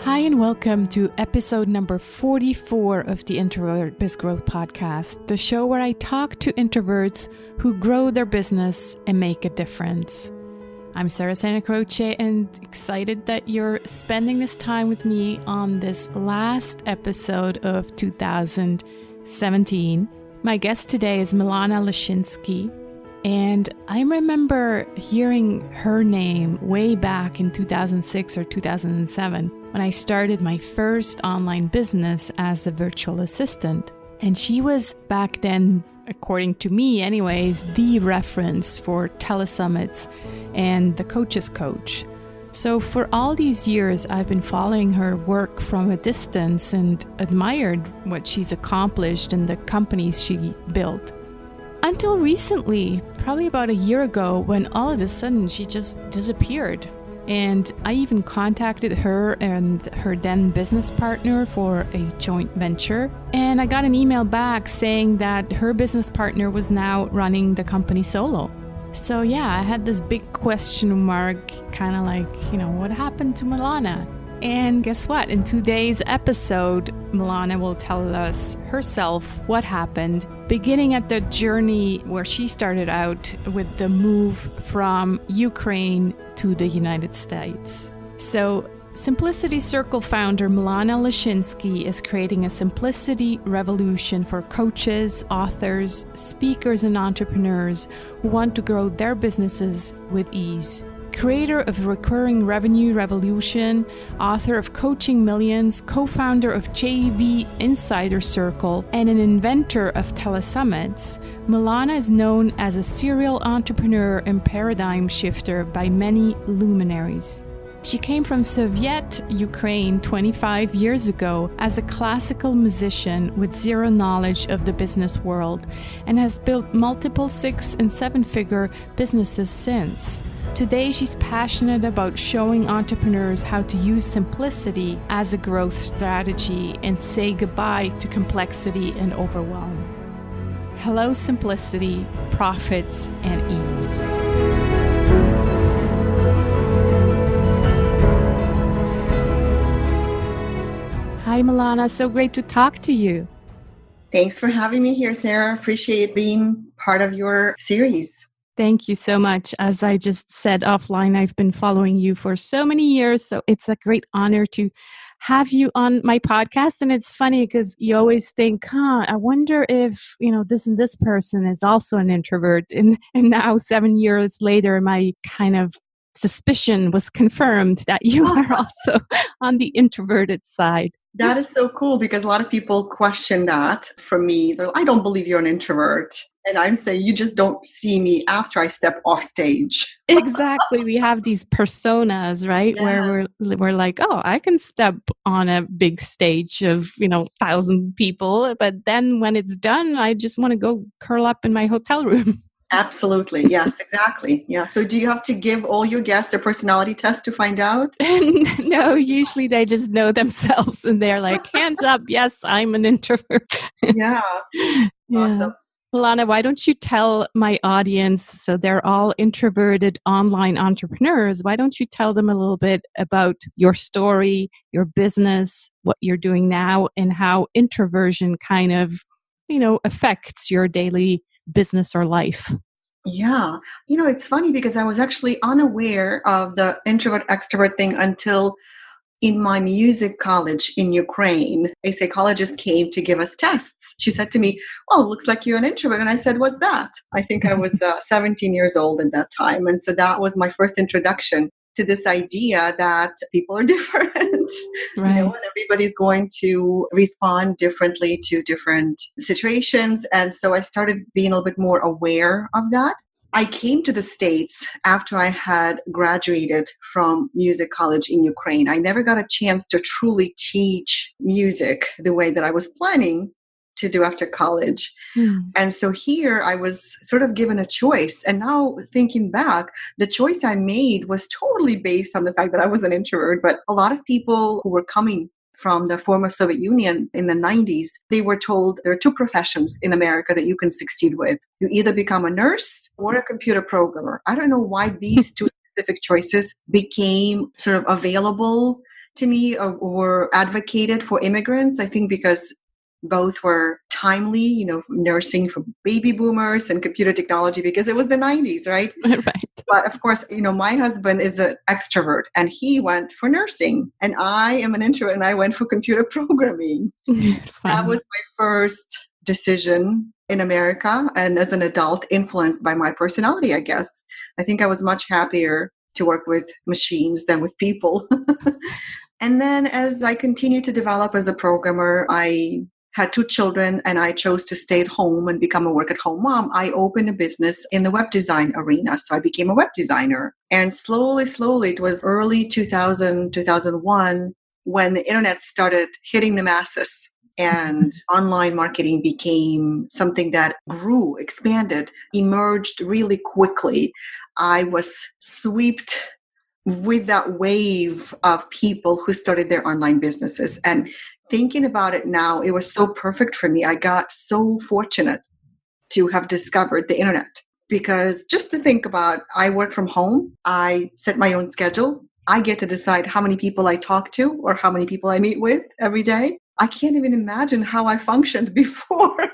Hi, and welcome to episode number 44 of the Introvert Biz Growth Podcast, the show where I talk to introverts who grow their business and make a difference. I'm Sarah Santa Croce and excited that you're spending this time with me on this last episode of 2017. My guest today is Milana Leshinsky, and I remember hearing her name way back in 2006 or 2007 when I started my first online business as a virtual assistant. And she was back then, according to me anyways, the reference for Telesummits and the coach's coach. So for all these years, I've been following her work from a distance and admired what she's accomplished and the companies she built. Until recently, probably about a year ago, when all of a sudden she just disappeared. And I even contacted her and her then business partner for a joint venture. And I got an email back saying that her business partner was now running the company solo. So yeah, I had this big question mark, kind of like, what happened to Milana? And guess what? In today's episode, Milana will tell us herself what happened, beginning at the journey where she started out with the move from Ukraine to the United States. So, Simplicity Circle founder Milana Leshinsky is creating a simplicity revolution for coaches, authors, speakers, and entrepreneurs who want to grow their businesses with ease. Creator of Recurring Revenue Revolution, author of Coaching Millions, co-founder of JV Insider Circle, and an inventor of Telesummits, Milana is known as a serial entrepreneur and paradigm shifter by many luminaries. She came from Soviet Ukraine 25 years ago as a classical musician with zero knowledge of the business world and has built multiple 6- and 7-figure businesses since. Today, she's passionate about showing entrepreneurs how to use simplicity as a growth strategy and say goodbye to complexity and overwhelm. Hello, simplicity, profits, and ease. Hi, Milana. So great to talk to you. Thanks for having me here, Sarah. Appreciate being part of your series. Thank you so much. As I just said offline, I've been following you for so many years, so it's a great honor to have you on my podcast. And it's funny because you always think, I wonder if, this and this person is also an introvert. And now 7 years later, my kind of suspicion was confirmed that you are also on the introverted side. That is so cool because a lot of people question that from me. They're like, I don't believe you're an introvert. And I'm saying, you just don't see me after I step off stage. Exactly. We have these personas, right? Yes. Where we're like, I can step on a big stage of, 1,000 people. But then when it's done, I just want to go curl up in my hotel room. Absolutely. Yes, exactly. Yeah. So do you have to give all your guests a personality test to find out? No, usually they just know themselves and they're like, hands up. Yes, I'm an introvert. Yeah. Awesome. Milana, why don't you tell my audience, so they're all introverted online entrepreneurs, why don't you tell them a little bit about your story, your business, what you're doing now, and how introversion kind of, affects your daily business or life? Yeah. It's funny because I was actually unaware of the introvert-extrovert thing until in my music college in Ukraine. A psychologist came to give us tests. She said to me, looks like you're an introvert. And I said, what's that? I think I was 17 years old at that time. And so that was my first introduction to this idea that people are different, right. And everybody's going to respond differently to different situations. And so I started being a little bit more aware of that. I came to the States after I had graduated from music college in Ukraine. I never got a chance to truly teach music the way that I was planning to do after college. And so here I was sort of given a choice. And now thinking back, the choice I made was totally based on the fact that I was an introvert. But a lot of people who were coming from the former Soviet Union in the 90s, they were told there are two professions in America that you can succeed with. You either become a nurse or a computer programmer. I don't know why these two specific choices became sort of available to me were advocated for immigrants. I think because both were timely, nursing for baby boomers and computer technology, because it was the 90s, right? Right. But of course, my husband is an extrovert and he went for nursing, and I am an introvert and I went for computer programming. That was my first decision in America, and as an adult, influenced by my personality, I guess. I think I was much happier to work with machines than with people. And then as I continued to develop as a programmer, I had 2 children and I chose to stay at home and become a work-at-home mom. I opened a business in the web design arena. So I became a web designer. And slowly, it was early 2000, 2001, when the internet started hitting the masses and online marketing became something that grew, expanded, emerged really quickly. I was swept with that wave of people who started their online businesses. And thinking about it now, it was so perfect for me. I got so fortunate to have discovered the internet, because just to think about, I work from home. I set my own schedule. I get to decide how many people I talk to or how many people I meet with every day. I can't even imagine how I functioned before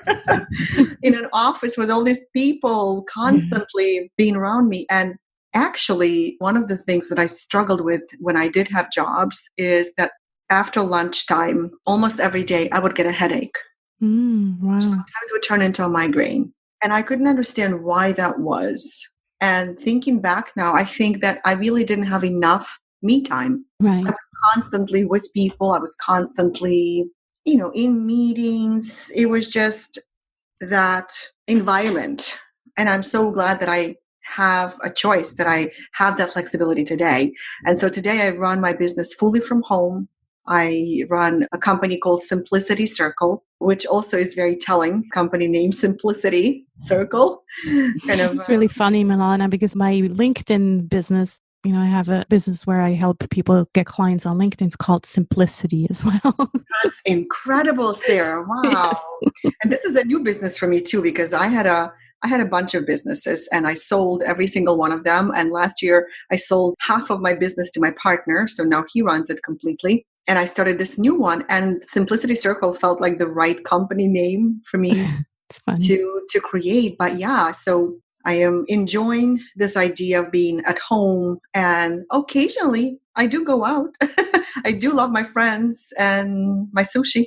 in an office with all these people constantly being around me. And actually, one of the things that I struggled with when I did have jobs is that after lunchtime, almost every day, I would get a headache. Wow. Sometimes it would turn into a migraine. And I couldn't understand why that was. And thinking back now, I think that I really didn't have enough me time. Right. I was constantly with people. I was constantly, in meetings. It was just that environment. And I'm so glad that I have a choice, that I have that flexibility today. And so today I run my business fully from home. I run a company called Simplicity Circle, which also is very telling. Company name Simplicity Circle. It's really funny, Milana, because my LinkedIn business, I have a business where I help people get clients on LinkedIn. It's called Simplicity as well. That's incredible, Sarah. Wow. Yes. And this is a new business for me too, because I had a bunch of businesses and I sold every single one of them. And last year I sold half of my business to my partner. So now he runs it completely. And I started this new one, and Simplicity Circle felt like the right company name for me to create. But yeah, so I am enjoying this idea of being at home, and occasionally I do go out. I do love my friends and my sushi.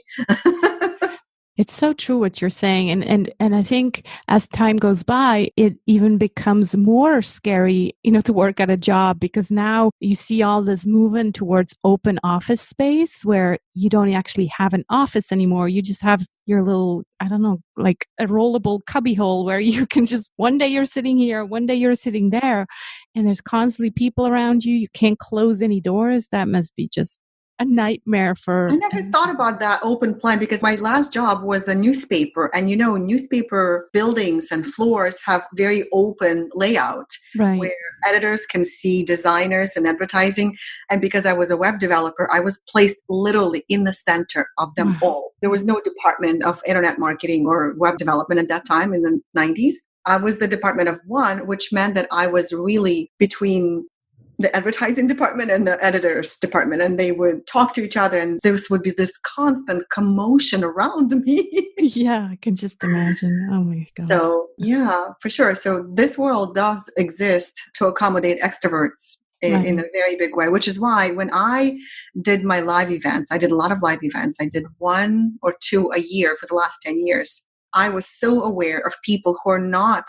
It's so true what you're saying. And I think as time goes by, it even becomes more scary, to work at a job, because now you see all this movement towards open office space where you don't actually have an office anymore. You just have your little, like a rollable cubbyhole where you can just, one day you're sitting here, one day you're sitting there, and there's constantly people around you. You can't close any doors. That must be just a nightmare for... I never thought about that open plan, because my last job was a newspaper, and newspaper buildings and floors have very open layout, right, where editors can see designers and advertising. And because I was a web developer, I was placed literally in the center of them all. There was no department of internet marketing or web development at that time in the 90s. I was the department of one, which meant that I was really between the advertising department and the editors department, and they would talk to each other, and there would be this constant commotion around me. Yeah, I can just imagine. Oh my God. So yeah, for sure. So this world does exist to accommodate extroverts in a very big way, which is why when I did my live events, I did a lot of live events. I did 1 or 2 a year for the last 10 years. I was so aware of people who are not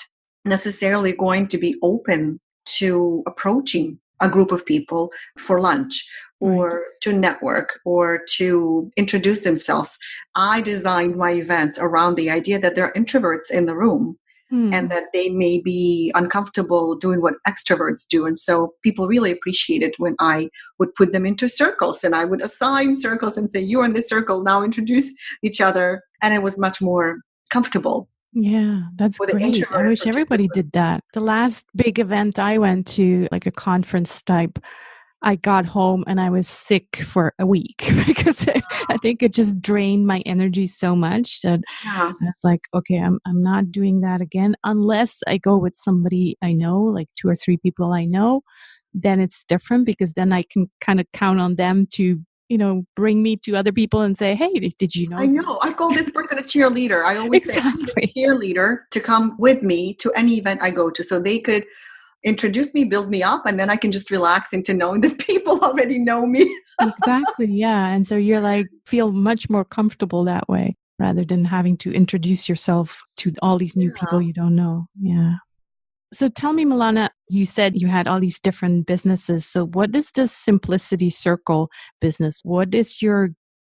necessarily going to be open to approaching a group of people for lunch or to network or to introduce themselves. I designed my events around the idea that there are introverts in the room and that they may be uncomfortable doing what extroverts do. And so people really appreciated when I would put them into circles, and I would assign circles and say, you're in this circle, now introduce each other. And it was much more comfortable. Yeah, that's great. I wish everybody did that. The last big event I went to, like a conference type, I got home and I was sick for a week because I think it just drained my energy so much that I was like, okay, I'm not doing that again unless I go with somebody I know, like 2 or 3 people I know. Then it's different, because then I can kind of count on them to bring me to other people and say, hey, did you know? I know. I call this person a cheerleader. I always say I need Exactly. a cheerleader to come with me to any event I go to, so they could introduce me, build me up, and then I can just relax into knowing that people already know me. Exactly. Yeah. And so you're like, feel much more comfortable that way rather than having to introduce yourself to all these new people Yeah. you don't know. Yeah. So tell me, Milana, you said you had all these different businesses. So what is this Simplicity Circle business? What is your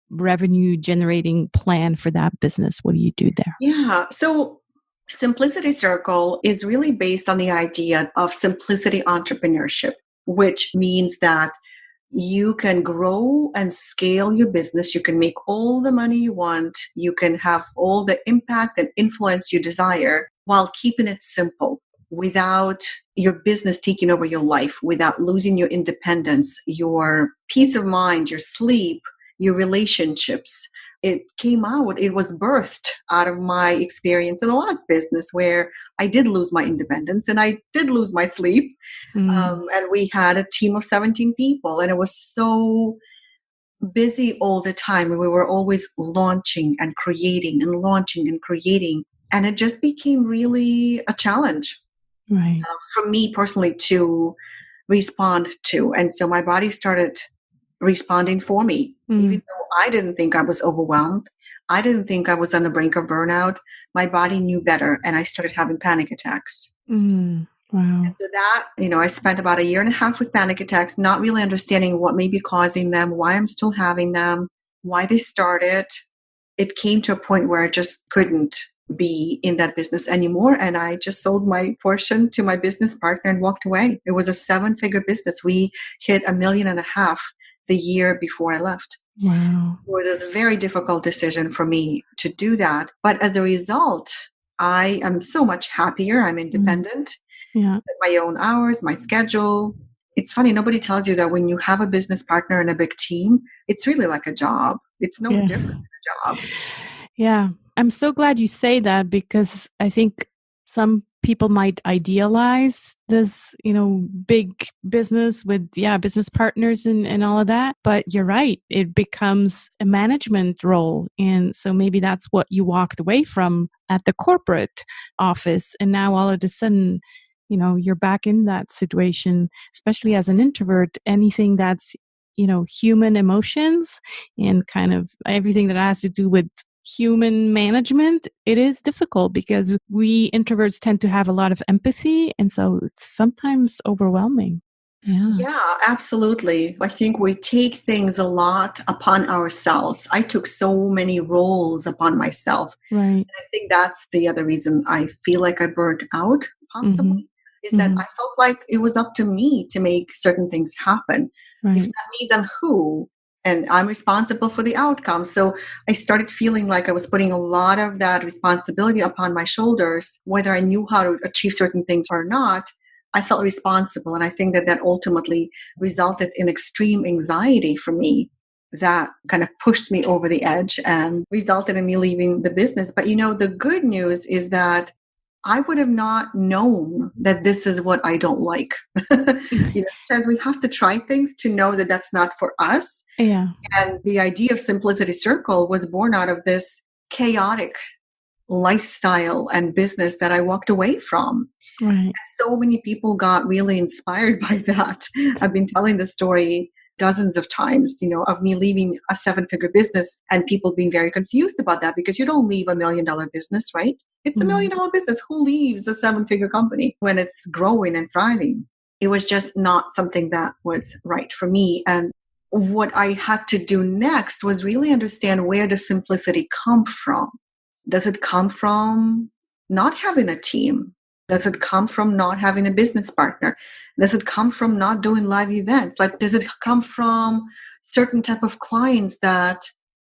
revenue generating plan for that business? What do you do there? Yeah. So Simplicity Circle is really based on the idea of simplicity entrepreneurship, which means that you can grow and scale your business. You can make all the money you want. You can have all the impact and influence you desire while keeping it simple, without your business taking over your life, without losing your independence, your peace of mind, your sleep, your relationships. It was birthed out of my experience in the last business where I did lose my independence and I did lose my sleep. Mm, And we had a team of 17 people, and it was so busy all the time. We were always launching and creating and launching and creating. And it just became really a challenge right. for me personally to respond to. And so my body started responding for me, even Mm, though I didn't think I was overwhelmed. I didn't think I was on the brink of burnout. My body knew better, and I started having panic attacks. wow. So that, I spent about a year and a half with panic attacks, not really understanding what may be causing them, why I'm still having them, why they started. It came to a point where I just couldn't be in that business anymore. And I just sold my portion to my business partner and walked away. It was a 7-figure business. We hit 1.5 million the year before I left. Wow. It was a very difficult decision for me to do that. But as a result, I am so much happier. I'm Mm, independent, yeah. my own hours, my schedule. It's funny, nobody tells you that when you have a business partner and a big team, it's really like a job. It's no Yeah. different than a job. Yeah. I'm so glad you say that because I think some people might idealize this, big business with, business partners and all of that. But you're right. It becomes a management role. And so maybe that's what you walked away from at the corporate office. And now all of a sudden, you're back in that situation, especially as an introvert, anything that's, human emotions and kind of everything that has to do with human management, it is difficult because we introverts tend to have a lot of empathy. And so it's sometimes overwhelming. Yeah. Yeah, absolutely. I think we take things a lot upon ourselves. I took so many roles upon myself. Right. I think that's the other reason I feel like I burnt out, Mm-hmm. possibly, is that Mm-hmm. I felt like it was up to me to make certain things happen. If Right. not me, then who? And I'm responsible for the outcome. So I started feeling like I was putting a lot of that responsibility upon my shoulders, whether I knew how to achieve certain things or not. I felt responsible. And I think that that ultimately resulted in extreme anxiety for me that kind of pushed me over the edge and resulted in me leaving the business. But the good news is that I would have not known that this is what I don't like. Because we have to try things to know that that's not for us. Yeah. And the idea of Simplicity Circle was born out of this chaotic lifestyle and business that I walked away from. Right. So many people got really inspired by that. I've been telling the story dozens of times, of me leaving a 7-figure business and people being very confused about that because you don't leave $1 million business, right? It's a Mm. $1 million business. Who leaves a 7-figure company when it's growing and thriving? It was just not something that was right for me. And what I had to do next was really understand, where does simplicity come from? Does it come from not having a team? Does it come from not having a business partner? Does it come from not doing live events? Like, does it come from certain type of clients that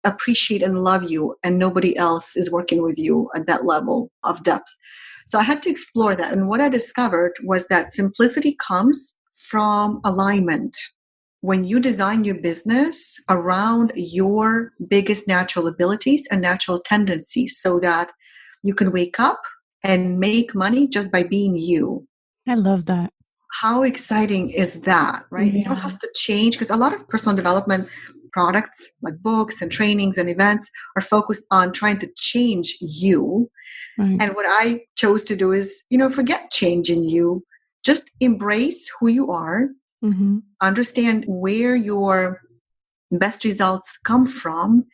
appreciate and love you and nobody else is working with you at that level of depth? So I had to explore that. And what I discovered was that simplicity comes from alignment. When you design your business around your biggest natural abilities and natural tendencies so that you can wake up and make money just by being you. I love that. how exciting is that, right? You don't Yeah. have to change, because a lot of personal development products like books and trainings and events are focused on trying to change you. Right. And what I chose to do is, forget changing you, just embrace who you are, Mm-hmm. understand where your best results come from,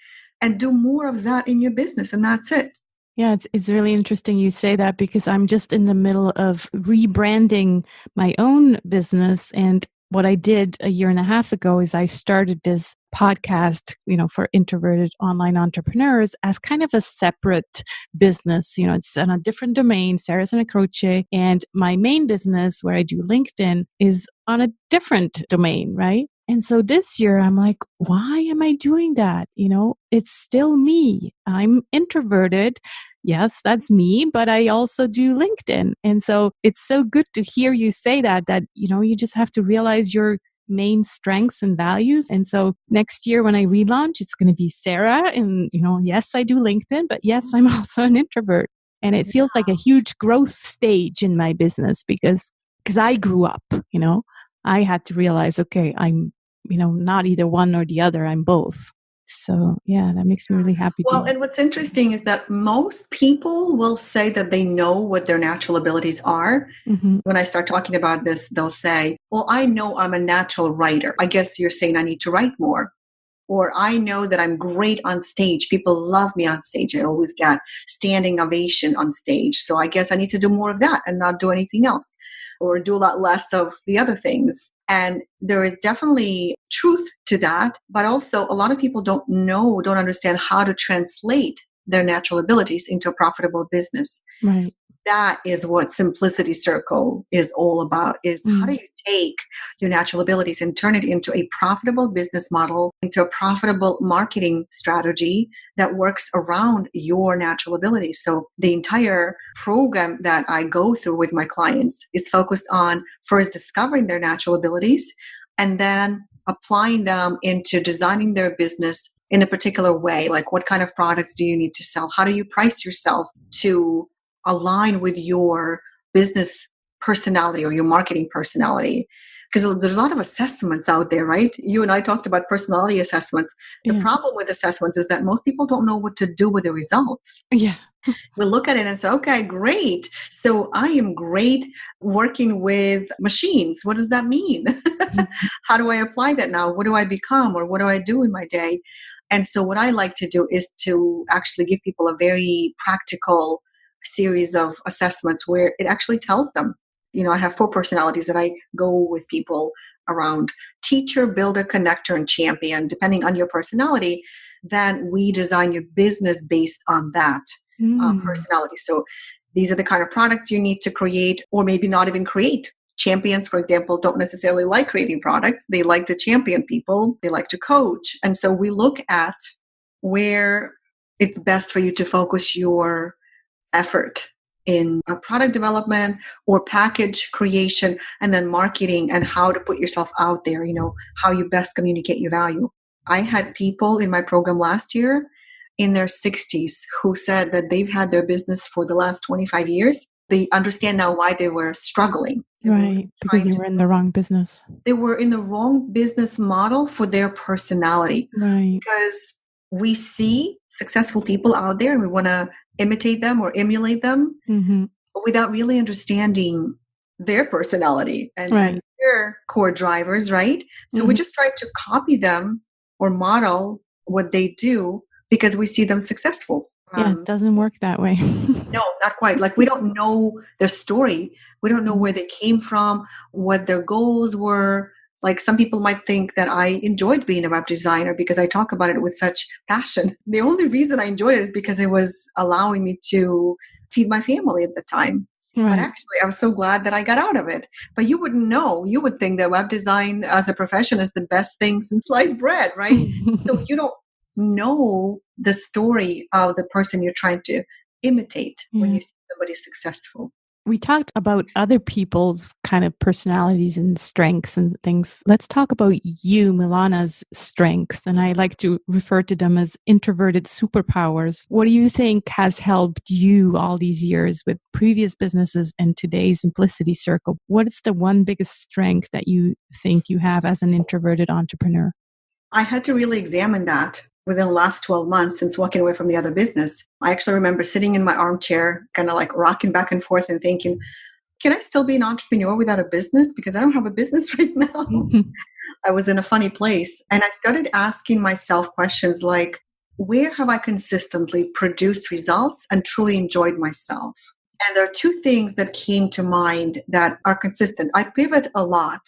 and do more of that in your business. And that's it. Yeah, it's really interesting you say that, because I'm just in the middle of rebranding my own business. And what I did a year and a half ago is I started this podcast, for introverted online entrepreneurs as kind of a separate business. It's on a different domain, Sarah's and a Croce. And my main business where I do LinkedIn is on a different domain, right? And so this year I'm like, why am I doing that? It's still me. I'm introverted. Yes, that's me, but I also do LinkedIn. And so it's so good to hear you say that, you just have to realize your main strengths and values. And so next year when I relaunch, it's going to be Sarah. And, yes, I do LinkedIn, but yes, I'm also an introvert. And it feels like a huge growth stage in my business because I grew up, I had to realize, okay, I'm, not either one or the other. I'm both. So yeah, that makes me really happy Well, to. and what's interesting is that most people will say that they know what their natural abilities are. Mm-hmm. When I start talking about this, they'll say, well, I know I'm a natural writer. I guess you're saying I need to write more. Or I know that I'm great on stage. People love me on stage. I always get standing ovation on stage. So I guess I need to do more of that and not do anything else, or do a lot less of the other things. And there is definitely truth to that. But also a lot of people don't understand how to translate their natural abilities into a profitable business. Right. That is what Simplicity Circle is all about, is how do you take your natural abilities and turn it into a profitable business model, into a profitable marketing strategy that works around your natural abilities. So the entire program that I go through with my clients is focused on first discovering their natural abilities and then applying them into designing their business in a particular way. Like, what kind of products do you need to sell? How do you price yourself to align with your business personality or your marketing personality? Because there's a lot of assessments out there, right? You and I talked about personality assessments. The problem with assessments is that most people don't know what to do with the results. Yeah. We look at it and say, okay, great. So I am great working with machines. What does that mean? How do I apply that now? What do I become, or what do I do in my day? And so what I like to do is to actually give people a very practical series of assessments where it actually tells them. I have 4 personalities that I go with people around: teacher, builder, connector, and champion. Depending on your personality, then we design your business based on that personality. So these are the kind of products you need to create, or maybe not even create. Champions, for example, don't necessarily like creating products. They like to champion people. They like to coach. And so we look at where it's best for you to focus your effort in product development or package creation, and then marketing, and how to put yourself out there, how you best communicate your value. I had people in my program last year in their 60s who said that they've had their business for the last 25 years. They understand now why they were struggling. Right, because they were in the wrong business. They were in the wrong business model for their personality. Right. Because we see successful people out there and we want to imitate them or emulate them, but without really understanding their personality and their core drivers, right? So we just try to copy them or model what they do because we see them successful. Yeah, it doesn't work that way. No, not quite. Like, we don't know their story. We don't know where they came from, what their goals were. Like, some people might think that I enjoyed being a web designer because I talk about it with such passion. The only reason I enjoyed it is because it was allowing me to feed my family at the time. Right. But actually, I was so glad that I got out of it. But you wouldn't know. You would think that web design as a profession is the best thing since sliced bread, right? So you don't know the story of the person you're trying to imitate when you see somebody successful. We talked about other people's kind of personalities and strengths and things. Let's talk about you, Milana's strengths. And I like to refer to them as introverted superpowers. What do you think has helped you all these years with previous businesses and today's Simplicity Circle? What is the one biggest strength that you think you have as an introverted entrepreneur? I had to really examine that within the last 12 months since walking away from the other business. I actually remember sitting in my armchair, kind of like rocking back and forth and thinking, can I still be an entrepreneur without a business? Because I don't have a business right now. I was in a funny place. And I started asking myself questions like, where have I consistently produced results and truly enjoyed myself? And there are two things that came to mind that are consistent. I pivot a lot.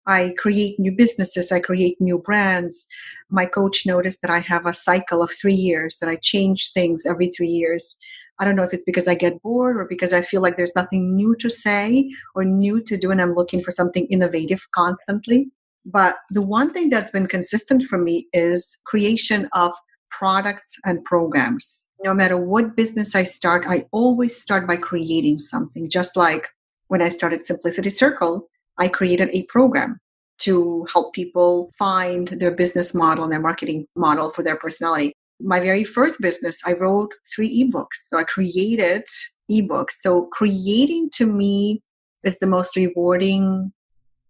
I create new businesses. I create new brands. My coach noticed that I have a cycle of 3 years, that I change things every 3 years. I don't know if it's because I get bored or because I feel like there's nothing new to say or new to do and I'm looking for something innovative constantly. But the one thing that's been consistent for me is creation of products and programs. No matter what business I start, I always start by creating something. Just like when I started Simplicity Circle, I created a program to help people find their business model and their marketing model for their personality. My very first business, I wrote 3 ebooks. So I created ebooks. So creating to me is the most rewarding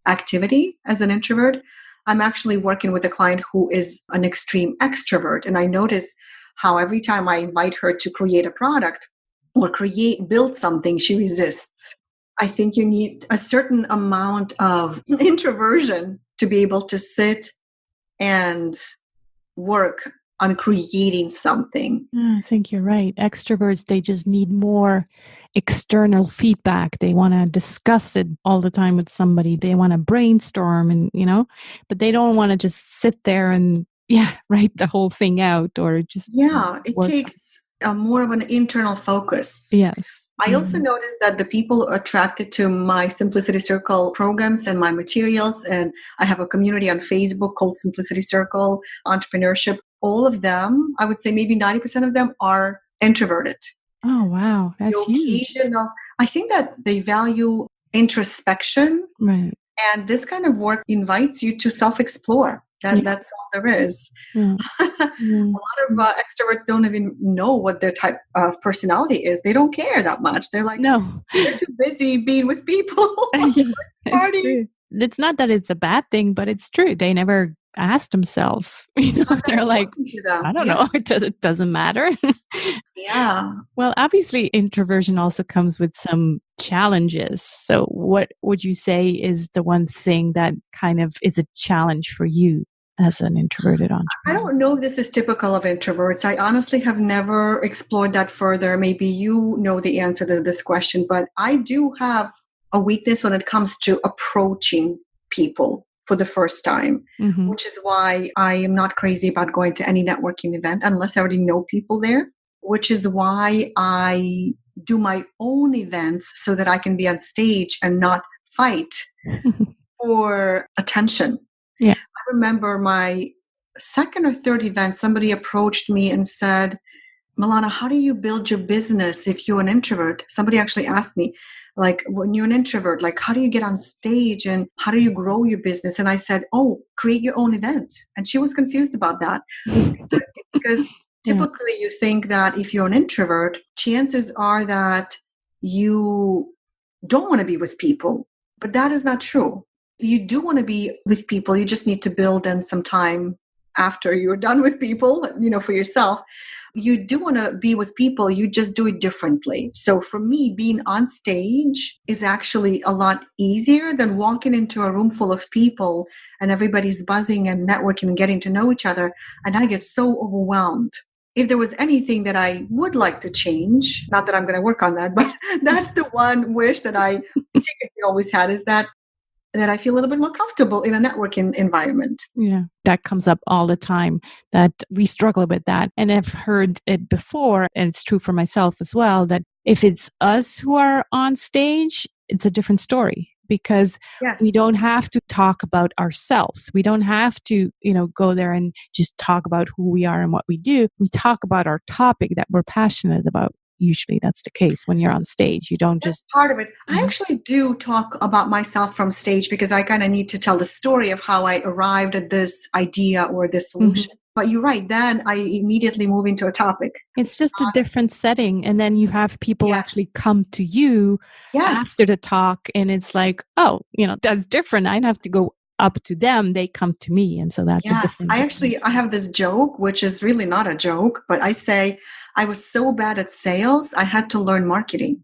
activity as an introvert. I'm actually working with a client who is an extreme extrovert. And I notice how every time I invite her to create a product or build something, she resists. I think you need a certain amount of introversion to be able to sit and work on creating something. I think you're right. Extroverts, they just need more external feedback. They want to discuss it all the time with somebody. They want to brainstorm and, but they don't want to just sit there and, write the whole thing out or just. Yeah, it takes more of an internal focus. Yes. I also noticed that the people attracted to my Simplicity Circle programs and my materials, and I have a community on Facebook called Simplicity Circle Entrepreneurship. All of them, I would say maybe 90% of them are introverted. Oh, wow. That's huge. I think that they value introspection. Right. And this kind of work invites you to self-explore. That's all there is. Yeah. A lot of extroverts don't even know what their type of personality is. They don't care that much. They're like, no, they're too busy being with people. It's true. It's not that it's a bad thing, but it's true. They never ask themselves. They're like, I don't know. It doesn't matter. Yeah. Well, obviously, introversion also comes with some challenges. So what would you say is the one thing that kind of is a challenge for you as an introverted entrepreneur? I don't know if this is typical of introverts. I honestly have never explored that further. Maybe you know the answer to this question, but I do have a weakness when it comes to approaching people for the first time, which is why I am not crazy about going to any networking event unless I already know people there, which is why I do my own events so that I can be on stage and not fight for attention. Yeah. I remember my second or third event, somebody approached me and said, Milana, how do you build your business if you're an introvert? Somebody actually asked me, like, when you're an introvert, like, how do you get on stage and how do you grow your business? And I said, create your own event. And she was confused about that because typically you think that if you're an introvert, chances are that you don't want to be with people, but that is not true. You do want to be with people. You just need to build in some time after you're done with people, for yourself. You do want to be with people. You just do it differently. So for me, being on stage is actually a lot easier than walking into a room full of people and everybody's buzzing and networking and getting to know each other. And I get so overwhelmed. If there was anything that I would like to change, not that I'm going to work on that, but that's the one wish that I secretly always had, is that I feel a little bit more comfortable in a networking environment. Yeah, that comes up all the time, that we struggle with that. And I've heard it before, and it's true for myself as well, that if it's us who are on stage, it's a different story. Because we don't have to talk about ourselves. We don't have to, go there and just talk about who we are and what we do. We talk about our topic that we're passionate about. usually that's the case when you're on stage. You don't That's just. part of it. I Mhm. actually do talk about myself from stage because I kind of need to tell the story of how I arrived at this idea or this Mhm. solution. But you're right. Then I immediately move into a topic. It's just a different setting. And then you have people Yes. actually come to you Yes. after the talk. And it's like, oh, that's different. I don't have to go up to them. They come to me. And so that's a Yes. different dynamic. I have this joke, which is really not a joke, but I say I was so bad at sales, I had to learn marketing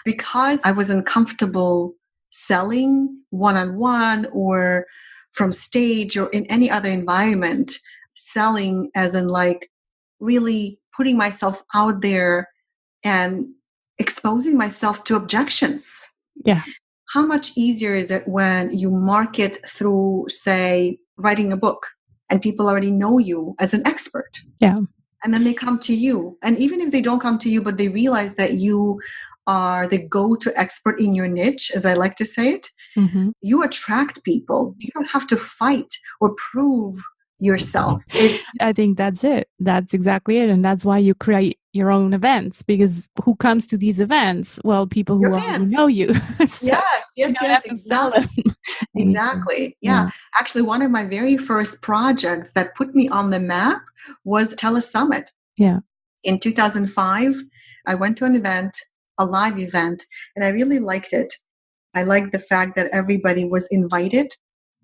because I wasn't comfortable selling one on one or from stage or in any other environment, selling as in like really putting myself out there and exposing myself to objections. Yeah. How much easier is it when you market through, say, writing a book and people already know you as an expert? Yeah. And then they come to you. And even if they don't come to you, but they realize that you are the go to expert in your niche, as I like to say it, Hmm. you attract people. You don't have to fight or prove yourself. I think that's it. That's exactly it. And that's why you create your own events, because who comes to these events? Well, people Your who already fans. know you. So Yes, you yes, don't yes, have to sell exactly. them anything. Exactly. Yeah. Yeah. Actually, one of my very first projects that put me on the map was Telesummit. Yeah. In 2005, I went to an event, a live event, and I really liked it. I liked the fact that everybody was invited,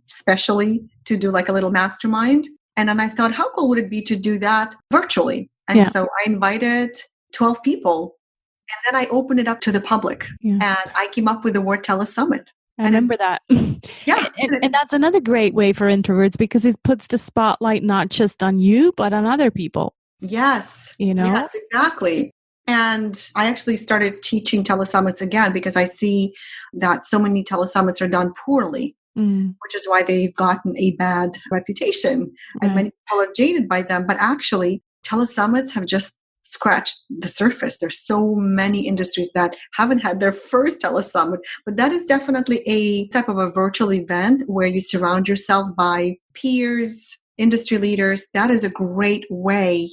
especially to do like a little mastermind. And then I thought, how cool would it be to do that virtually? And Yeah. so I invited 12 people, and then I opened it up to the public. Yeah. And I came up with the word Telesummit. I And it, remember that. yeah, And that's another great way for introverts, because it puts the spotlight not just on you, but on other people, yes, you know? yes, exactly. And I actually started teaching telesummits again because I see that so many telesummits are done poorly, Mm, which is why they've gotten a bad reputation. And right. many people are jaded by them. But actually, telesummits have just scratched the surface. There's so many industries that haven't had their first telesummit. But that is definitely a type of a virtual event where you surround yourself by peers, industry leaders. That is a great way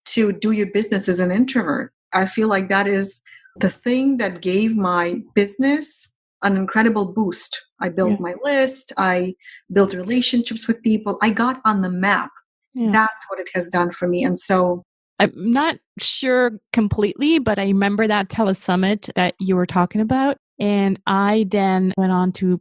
to do your business as an introvert. I feel like that is the thing that gave my business an incredible boost. I Yeah. built my list, I built relationships with people, I got on the map. Yeah. That's what it has done for me. And so, I'm not sure completely, but I remember that telesummit that you were talking about. And I then went on to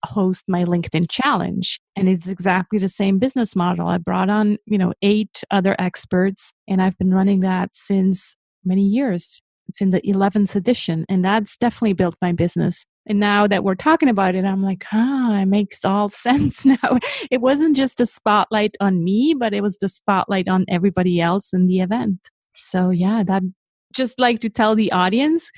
host my LinkedIn challenge. And it's exactly the same business model. I brought on, 8 other experts, and I've been running that since many years. It's in the 11th edition, and that's definitely built my business. And now that we're talking about it, I'm like, it makes all sense now. It wasn't just a spotlight on me, but it was the spotlight on everybody else in the event. So yeah, that just like to tell the audience,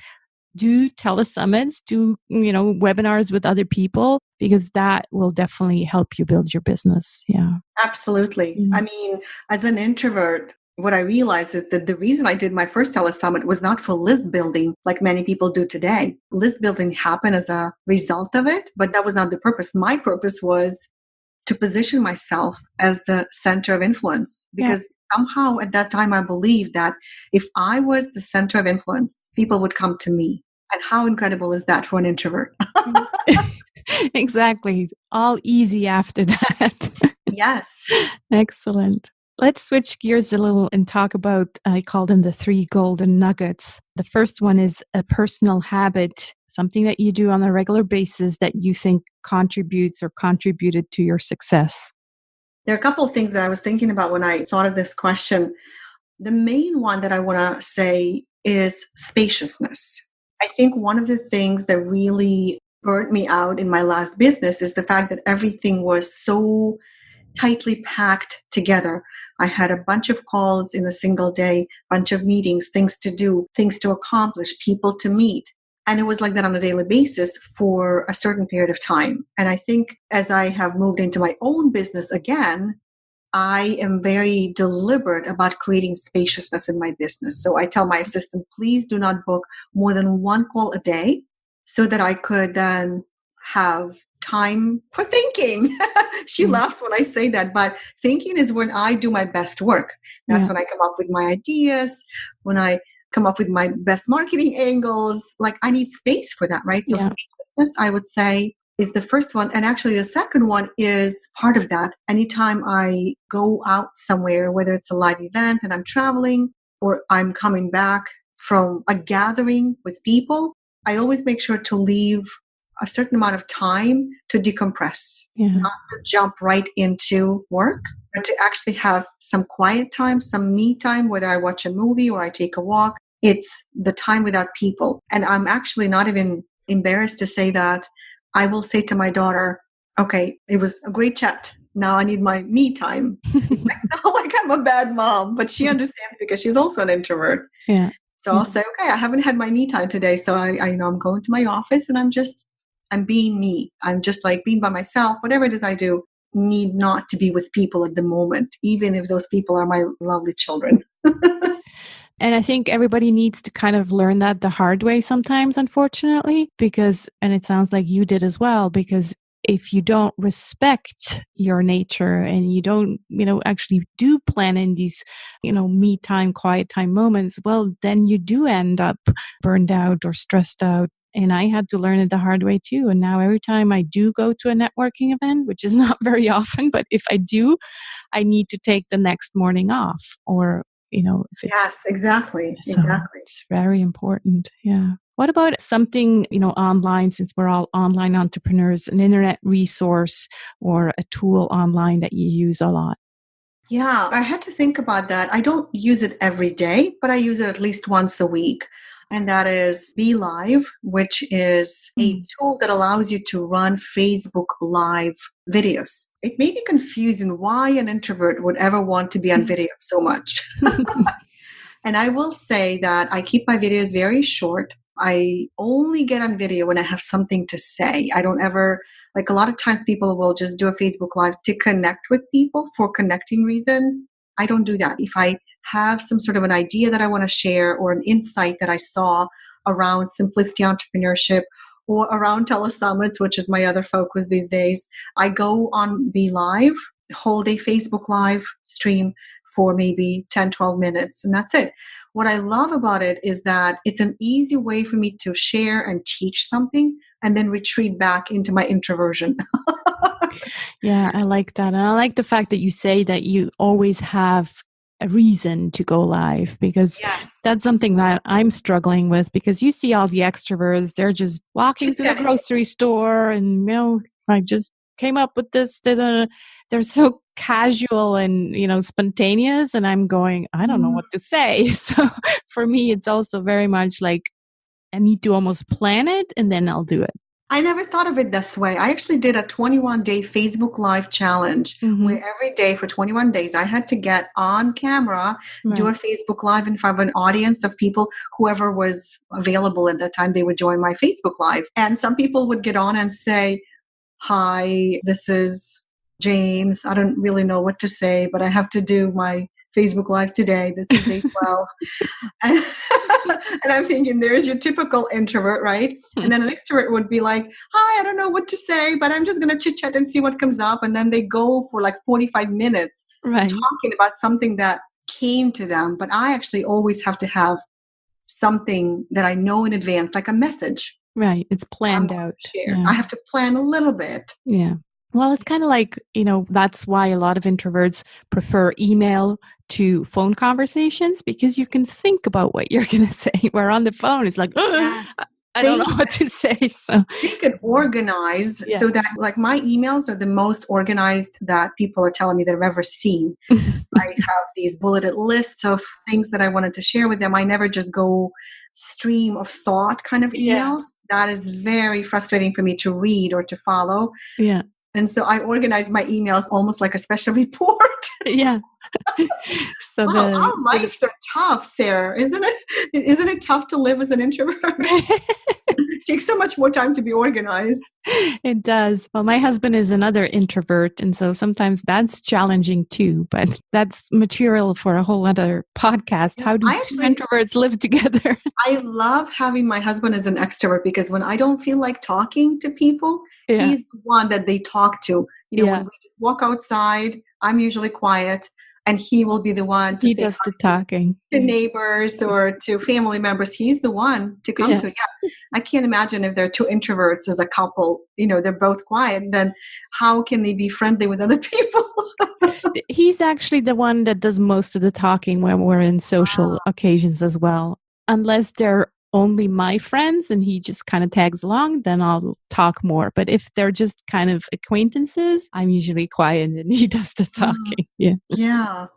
do telesummits, do, webinars with other people, because that will definitely help you build your business. Yeah. absolutely. I Mm. mean, as an introvert, what I realized is that the reason I did my first telesummit was not for list building like many people do today. List building happened as a result of it, but that was not the purpose. My purpose was to position myself as the center of influence Yeah. because somehow at that time I believed that if I was the center of influence, people would come to me. And how incredible is that for an introvert? Exactly. All easy after that. Yes. Excellent. Let's switch gears a little and talk about, I call them the 3 golden nuggets. The first one is a personal habit, something that you do on a regular basis that you think contributes or contributed to your success. There are a couple of things that I was thinking about when I thought of this question. The main one that I want to say is spaciousness. I think one of the things that really burnt me out in my last business is the fact that everything was so tightly packed together. I had a bunch of calls in a single day, bunch of meetings, things to do, things to accomplish, people to meet. And it was like that on a daily basis for a certain period of time. And I think as I have moved into my own business again, I am very deliberate about creating spaciousness in my business. So I tell my assistant, please do not book more than one call a day so that I could then have time for thinking. She laughs when I say that, but thinking is when I do my best work. That's when I come up with my ideas, when I come up with my best marketing angles. Like, I need space for that, right? So spaciousness, I would say, is the first one. And actually the second one is part of that. Anytime I go out somewhere, whether it's a live event and I'm traveling or I'm coming back from a gathering with people, I always make sure to leave a certain amount of time to decompress, not to jump right into work, but to actually have some quiet time, some me time, whether I watch a movie or I take a walk. It's the time without people. And I'm actually not even embarrassed to say that. I will say to my daughter, okay, it was a great chat. Now I need my me time. It's not like I'm a bad mom, but she understands because she's also an introvert. Yeah. So I'll say, okay, I haven't had my me time today. So I I'm going to my office and I'm being me. I'm just like being by myself. Whatever it is I do, need not to be with people at the moment, even if those people are my lovely children. And I think everybody needs to kind of learn that the hard way sometimes, unfortunately, and it sounds like you did as well, because if you don't respect your nature and you don't, actually do plan in these, me time, quiet time moments, well, then you do end up burned out or stressed out. And I had to learn it the hard way too. And now every time I do go to a networking event, which is not very often, but if I do, I need to take the next morning off, or if it's... Yes, exactly. So exactly. It's very important. Yeah. What about something, online, since we're all online entrepreneurs, an internet resource or a tool online that you use a lot? Yeah, I had to think about that. I don't use it every day, but I use it at least once a week. And that is BeLive, which is a tool that allows you to run Facebook Live videos. It may be confusing why an introvert would ever want to be on video so much. And I will say that I keep my videos very short. I only get on video when I have something to say. I don't ever, like, a lot of times people will just do a Facebook Live to connect with people for connecting reasons. I don't do that. If I have some sort of an idea that I want to share or an insight that I saw around simplicity entrepreneurship or around Telesummits, which is my other focus these days, I go on BeLive, hold a Facebook Live stream for maybe 10, 12 minutes, and that's it. What I love about it is that it's an easy way for me to share and teach something and then retreat back into my introversion. Yeah, I like that. And I like the fact that you say that you always have a reason to go live, because that's something that I'm struggling with, because you see all the extroverts, they're just walking to the grocery store and, I just came up with this. They're so casual and, spontaneous. And I'm going, I don't know what to say. So for me, it's also very much like I need to almost plan it and then I'll do it. I never thought of it this way. I actually did a 21-day Facebook Live challenge where every day for 21 days I had to get on camera, do a Facebook Live in front of an audience of people, whoever was available at that time, they would join my Facebook Live. And some people would get on and say, hi, this is James. I don't really know what to say, but I have to do my Facebook Live today. This is day 12. And I'm thinking, there's your typical introvert, right? And then an extrovert would be like, hi, I don't know what to say, but I'm just going to chit chat and see what comes up. And then they go for like 45 minutes talking about something that came to them. But I actually always have to have something that I know in advance, like a message. Right. It's planned out. Yeah. I have to plan a little bit. Yeah. Well, it's kind of like, that's why a lot of introverts prefer email to phone conversations, because you can think about what you're going to say. Where on the phone, it's like, I don't know what to say. So think it organized so that, like, my emails are the most organized that people are telling me that I've ever seen. I have these bulleted lists of things that I wanted to share with them. I never just go stream of thought kind of emails. That is very frustrating for me to read or to follow. Yeah. And so I organize my emails almost like a special report. Yeah. So our lives are tough, Sarah, isn't it? Isn't it tough to live as an introvert? takes so much more time to be organized. It does. Well, my husband is another introvert, and so sometimes that's challenging too, but that's material for a whole other podcast. How do two introverts live together? I love having my husband as an extrovert because when I don't feel like talking to people, he's the one that they talk to. When we walk outside, I'm usually quiet, and he will be the one to say does the talking to neighbors or to family members. He's the one to come to. Yeah, I can't imagine if they're two introverts as a couple. They're both quiet. Then how can they be friendly with other people? He's actually the one that does most of the talking when we're in social occasions as well. Unless they're only my friends and he just kind of tags along, then I'll talk more. But if they're just kind of acquaintances, I'm usually quiet and he does the talking. Yeah,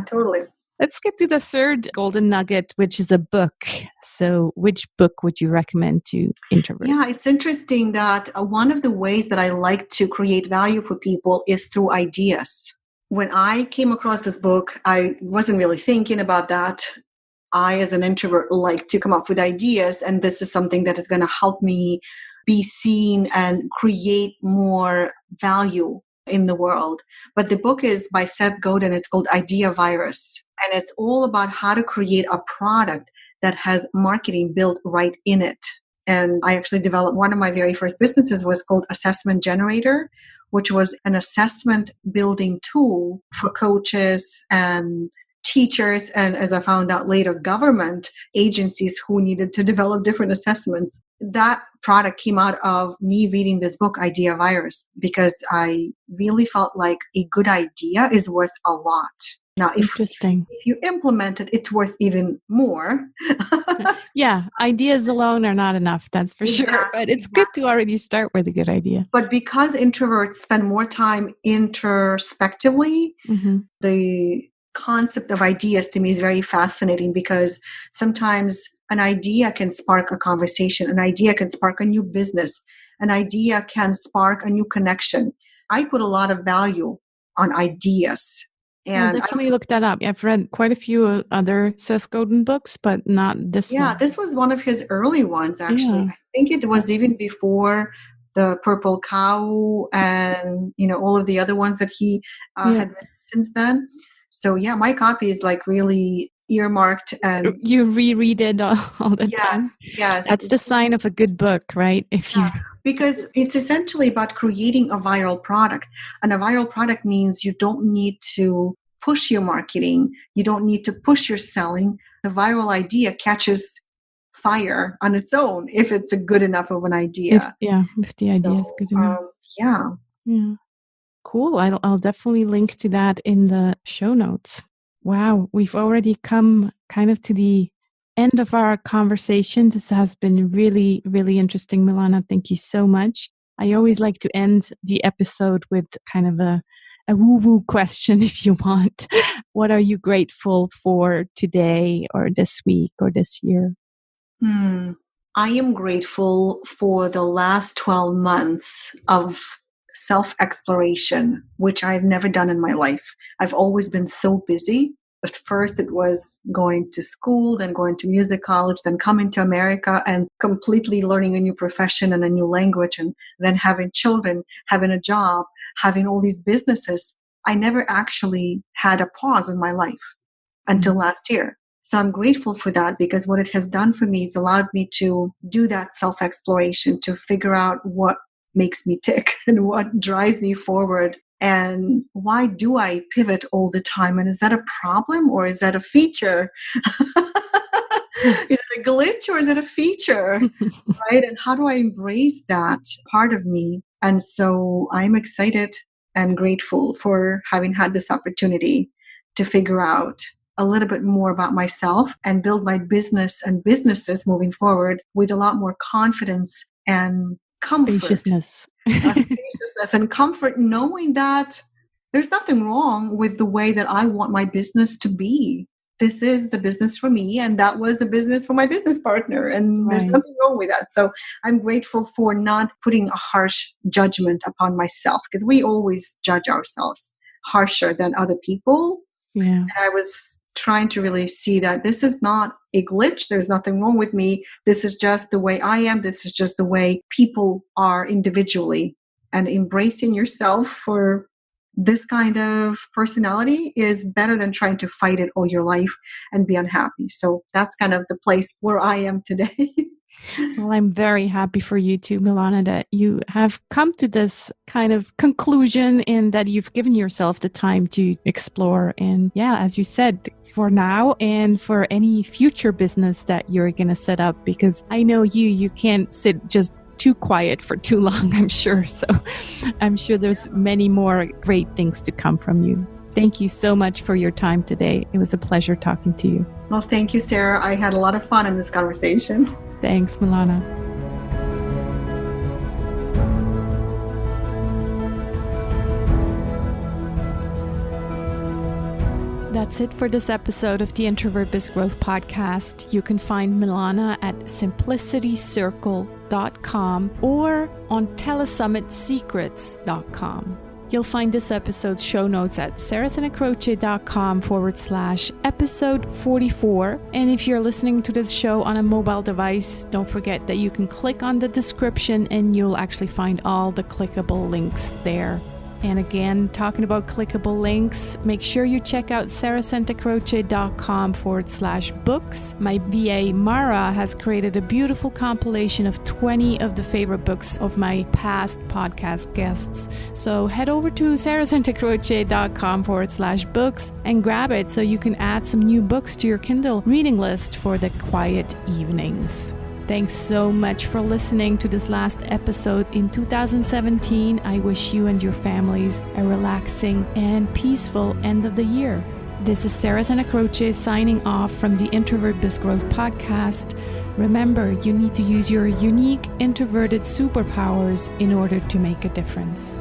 totally. Let's get to the third golden nugget, which is a book. So which book would you recommend to introverts? Yeah, it's interesting that one of the ways that I like to create value for people is through ideas. When I came across this book, I wasn't really thinking about that. I, as an introvert, like to come up with ideas, and this is something that is going to help me be seen and create more value in the world. But the book is by Seth Godin. It's called Idea Virus, and it's all about how to create a product that has marketing built right in it. And I actually developed one of my very first businesses was called Assessment Generator, which was an assessment building tool for coaches and teachers, and as I found out later, government agencies who needed to develop different assessments. That product came out of me reading this book, Idea Virus, because I really felt like a good idea is worth a lot. Now, if you implement it, it's worth even more. Yeah, ideas alone are not enough, that's for sure. But it's good to already start with a good idea. But because introverts spend more time introspectively, the concept of ideas to me is very fascinating because sometimes an idea can spark a conversation, an idea can spark a new business, an idea can spark a new connection. I put a lot of value on ideas. And I'll definitely look that up. I've read quite a few other Seth Godin books, but not this one. Yeah, this was one of his early ones, actually. I think it was even before the Purple Cow and, all of the other ones that he had written since then. So, my copy is like really earmarked. And you reread it all the time? Yes. That's the sign of a good book, right? Because it's essentially about creating a viral product. And a viral product means you don't need to push your marketing. You don't need to push your selling. The viral idea catches fire on its own if it's a good enough of an idea. If the idea is good enough. Yeah. Cool. I'll definitely link to that in the show notes. Wow. We've already come kind of to the end of our conversation. This has been really, really interesting, Milana. Thank you so much. I always like to end the episode with kind of a woo-woo question, if you want. What are you grateful for today or this week or this year? I am grateful for the last 12 months of self-exploration, which I've never done in my life. I've always been so busy. At first, it was going to school, then going to music college, then coming to America and completely learning a new profession and a new language, and then having children, having a job, having all these businesses. I never actually had a pause in my life until last year. So I'm grateful for that because what it has done for me is allowed me to do that self-exploration, to figure out what makes me tick and what drives me forward. And why do I pivot all the time? And is that a problem or is that a feature? Is it a glitch or is it a feature? Right? And how do I embrace that part of me? And so I'm excited and grateful for having had this opportunity to figure out a little bit more about myself and build my business and businesses moving forward with a lot more confidence and comfort. Spaciousness and comfort, knowing that there's nothing wrong with the way that I want my business to be. This is the business for me, and that was the business for my business partner, and there's nothing wrong with that. So I'm grateful for not putting a harsh judgment upon myself, because we always judge ourselves harsher than other people. And I was trying to really see that this is not a glitch. There's nothing wrong with me. This is just the way I am. This is just the way people are individually. And embracing yourself for this kind of personality is better than trying to fight it all your life and be unhappy. So that's kind of the place where I am today. Well, I'm very happy for you too, Milana, that you have come to this kind of conclusion and that you've given yourself the time to explore. And yeah, as you said, for now and for any future business that you're going to set up, because I know you can't sit just too quiet for too long, I'm sure. So I'm sure there's many more great things to come from you. Thank you so much for your time today. It was a pleasure talking to you. Well, thank you, Sarah. I had a lot of fun in this conversation. Thanks, Milana. That's it for this episode of the Introvert Biz Growth Podcast. You can find Milana at simplicitycircle.com or on telesummitsecrets.com. You'll find this episode's show notes at sarahsanacroce.com/episode 44. And if you're listening to this show on a mobile device, don't forget that you can click on the description and you'll actually find all the clickable links there. And again, talking about clickable links, make sure you check out sarahsanacroce.com/books. My VA Mara has created a beautiful compilation of 20 of the favorite books of my past podcast guests. So head over to sarahsanacroce.com/books and grab it so you can add some new books to your Kindle reading list for the quiet evenings. Thanks so much for listening to this last episode in 2017. I wish you and your families a relaxing and peaceful end of the year. This is Sarah Sanacroce signing off from the Introvert Biz Growth Podcast. Remember, you need to use your unique introverted superpowers in order to make a difference.